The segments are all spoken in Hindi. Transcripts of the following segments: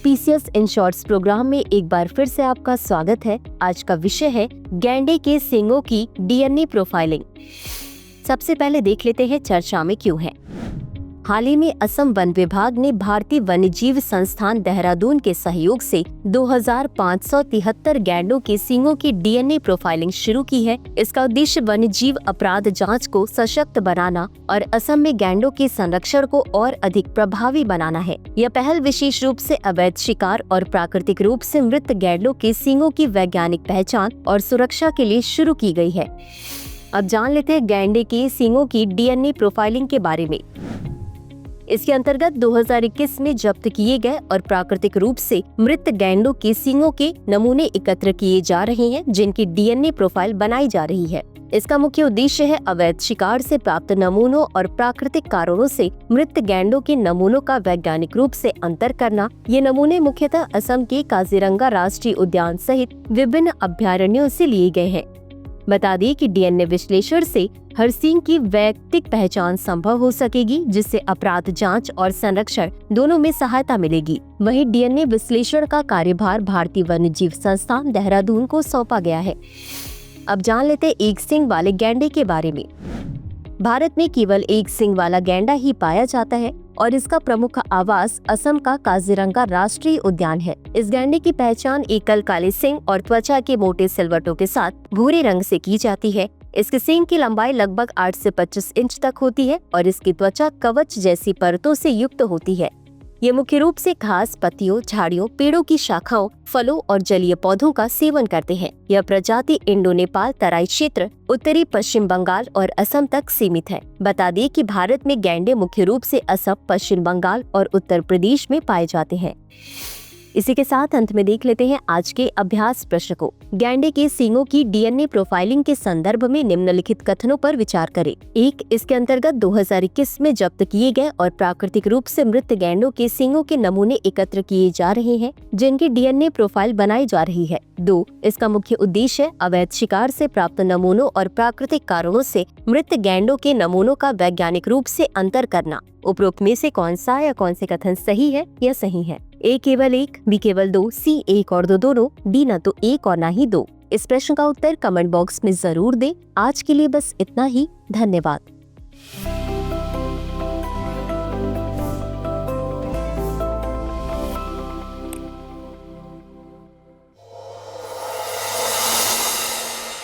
पीसीएस इन शॉर्ट्स प्रोग्राम में एक बार फिर से आपका स्वागत है। आज का विषय है गैंडे के सींगों की डीएनए प्रोफाइलिंग। सबसे पहले देख लेते हैं चर्चा में क्यों है। हाल ही में असम वन विभाग ने भारतीय वन्यजीव संस्थान देहरादून के सहयोग से 2573 गैंडों के सींगों की डीएनए प्रोफाइलिंग शुरू की है। इसका उद्देश्य वन्यजीव अपराध जांच को सशक्त बनाना और असम में गैंडों के संरक्षण को और अधिक प्रभावी बनाना है। यह पहल विशेष रूप से अवैध शिकार और प्राकृतिक रूप से मृत गैंडों के सींगों की वैज्ञानिक पहचान और सुरक्षा के लिए शुरू की गई है। अब जान लेते हैं गैंडे के सींगों की डीएनए प्रोफाइलिंग के बारे में। इसके अंतर्गत 2021 में जब्त किए गए और प्राकृतिक रूप से मृत गैंडों के सींगों के नमूने एकत्र किए जा रहे हैं, जिनकी डीएनए प्रोफाइल बनाई जा रही है। इसका मुख्य उद्देश्य है अवैध शिकार से प्राप्त नमूनों और प्राकृतिक कारणों से मृत गैंडों के नमूनों का वैज्ञानिक रूप से अंतर करना। ये नमूने मुख्यतः असम के काजीरंगा राष्ट्रीय उद्यान सहित विभिन्न अभयारण्यों से लिए गए हैं। बता दें कि डीएनए विश्लेषण से हर सींग की वैयक्तिक पहचान संभव हो सकेगी, जिससे अपराध जांच और संरक्षण दोनों में सहायता मिलेगी। वहीं डीएनए विश्लेषण का कार्यभार भारतीय वन्यजीव संस्थान देहरादून को सौंपा गया है। अब जान लेते एक सींग वाले गैंडे के बारे में। भारत में केवल एक सींग वाला गैंडा ही पाया जाता है और इसका प्रमुख आवास असम का काजीरंगा राष्ट्रीय उद्यान है। इस गैंडे की पहचान एकल काले सींग और त्वचा के मोटे सिलवटों के साथ भूरे रंग से की जाती है। इसके सींग की लंबाई लगभग 8 से 25 इंच तक होती है और इसकी त्वचा कवच जैसी परतों से युक्त होती है। ये मुख्य रूप से घास, पत्तियों, झाड़ियों, पेड़ों की शाखाओं, फलों और जलीय पौधों का सेवन करते हैं। यह प्रजाति इंडो नेपाल तराई क्षेत्र, उत्तरी पश्चिम बंगाल और असम तक सीमित है। बता दें कि भारत में गैंडे मुख्य रूप से असम, पश्चिम बंगाल और उत्तर प्रदेश में पाए जाते हैं। इसी के साथ अंत में देख लेते हैं आज के अभ्यास प्रश्न को। गैंडे के सींगों की डीएनए प्रोफाइलिंग के संदर्भ में निम्नलिखित कथनों पर विचार करें। 1. इसके अंतर्गत 2021 में जब्त किए गए और प्राकृतिक रूप से मृत गैंडों के सींगों के नमूने एकत्र किए जा रहे हैं, जिनकी डीएनए प्रोफाइल बनाई जा रही है। 2. इसका मुख्य उद्देश्य अवैध शिकार से प्राप्त नमूनों और प्राकृतिक कारणों से मृत गैंडों के नमूनों का वैज्ञानिक रूप से अंतर करना। उपरोक्त में से कौन सा या कौन से कथन सही है या सही है? ए केवल 1, बी केवल 2, सी 1 और 2 दोनों, डी न तो 1 और न ही 2। इस प्रश्न का उत्तर कमेंट बॉक्स में जरूर दें। आज के लिए बस इतना ही। धन्यवाद।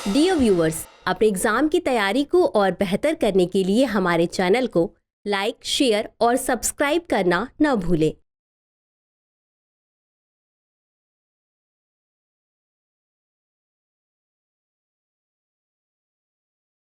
डियर व्यूअर्स, अपने एग्जाम की तैयारी को और बेहतर करने के लिए हमारे चैनल को लाइक, शेयर और सब्सक्राइब करना न भूलें।